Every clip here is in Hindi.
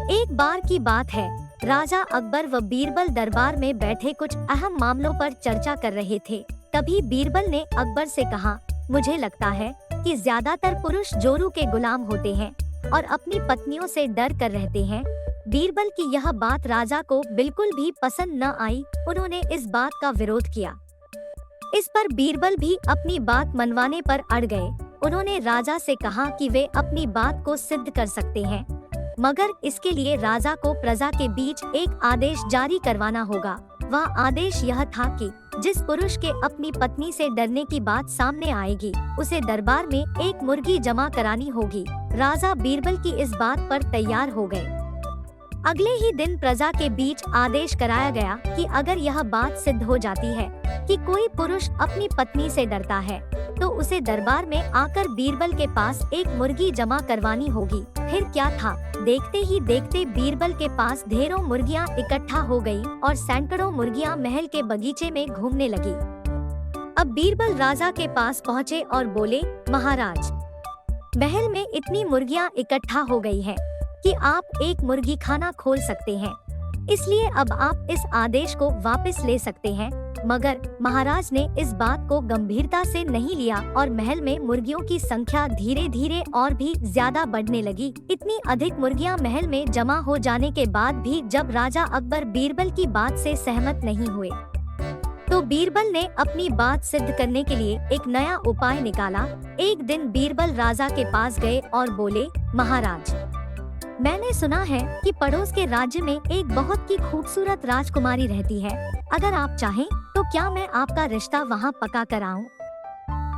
एक बार की बात है, राजा अकबर व बीरबल दरबार में बैठे कुछ अहम मामलों पर चर्चा कर रहे थे। तभी बीरबल ने अकबर से कहा, मुझे लगता है कि ज्यादातर पुरुष जोरू के गुलाम होते हैं और अपनी पत्नियों से डर कर रहते हैं। बीरबल की यह बात राजा को बिल्कुल भी पसंद न आई। उन्होंने इस बात का विरोध किया। इस पर बीरबल भी अपनी बात मनवाने पर अड़ गए। उन्होंने राजा से कहा कि वे अपनी बात को सिद्ध कर सकते हैं, मगर इसके लिए राजा को प्रजा के बीच एक आदेश जारी करवाना होगा। वह आदेश यह था कि जिस पुरुष के अपनी पत्नी से डरने की बात सामने आएगी, उसे दरबार में एक मुर्गी जमा करानी होगी। राजा बीरबल की इस बात पर तैयार हो गए। अगले ही दिन प्रजा के बीच आदेश कराया गया कि अगर यह बात सिद्ध हो जाती है कि कोई पुरुष अपनी पत्नी से डरता है, तो उसे दरबार में आकर बीरबल के पास एक मुर्गी जमा करवानी होगी। फिर क्या था, देखते ही देखते बीरबल के पास ढेरों मुर्गियां इकट्ठा हो गई और सैकड़ों मुर्गियां महल के बगीचे में घूमने लगी। अब बीरबल राजा के पास पहुँचे और बोले, महाराज, महल में इतनी मुर्गियां इकट्ठा हो गई हैं कि आप एक मुर्गी खाना खोल सकते हैं, इसलिए अब आप इस आदेश को वापस ले सकते हैं। मगर महाराज ने इस बात को गंभीरता से नहीं लिया और महल में मुर्गियों की संख्या धीरे धीरे और भी ज्यादा बढ़ने लगी। इतनी अधिक मुर्गियां महल में जमा हो जाने के बाद भी जब राजा अकबर बीरबल की बात से सहमत नहीं हुए, तो बीरबल ने अपनी बात सिद्ध करने के लिए एक नया उपाय निकाला। एक दिन बीरबल राजा के पास गए और बोले, महाराज, मैंने सुना है कि पड़ोस के राज्य में एक बहुत ही खूबसूरत राजकुमारी रहती है। अगर आप चाहें तो क्या मैं आपका रिश्ता वहां पक्का कराऊं?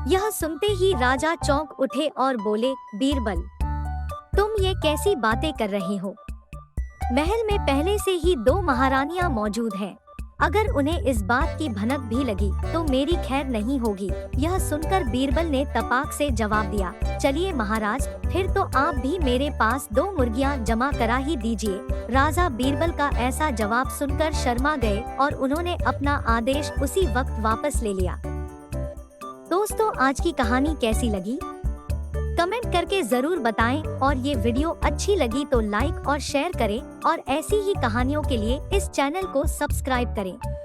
यह सुनते ही राजा चौंक उठे और बोले, बीरबल, तुम ये कैसी बातें कर रहे हो? महल में पहले से ही 2 महारानियां मौजूद हैं। अगर उन्हें इस बात की भनक भी लगी तो मेरी खैर नहीं होगी। यह सुनकर बीरबल ने तपाक से जवाब दिया, चलिए महाराज, फिर तो आप भी मेरे पास 2 मुर्गियां जमा करा ही दीजिए। राजा बीरबल का ऐसा जवाब सुनकर शर्मा गए और उन्होंने अपना आदेश उसी वक्त वापस ले लिया। दोस्तों, आज की कहानी कैसी लगी? कमेंट करके जरूर बताएं और ये वीडियो अच्छी लगी तो लाइक और शेयर करें और ऐसी ही कहानियों के लिए इस चैनल को सब्सक्राइब करें।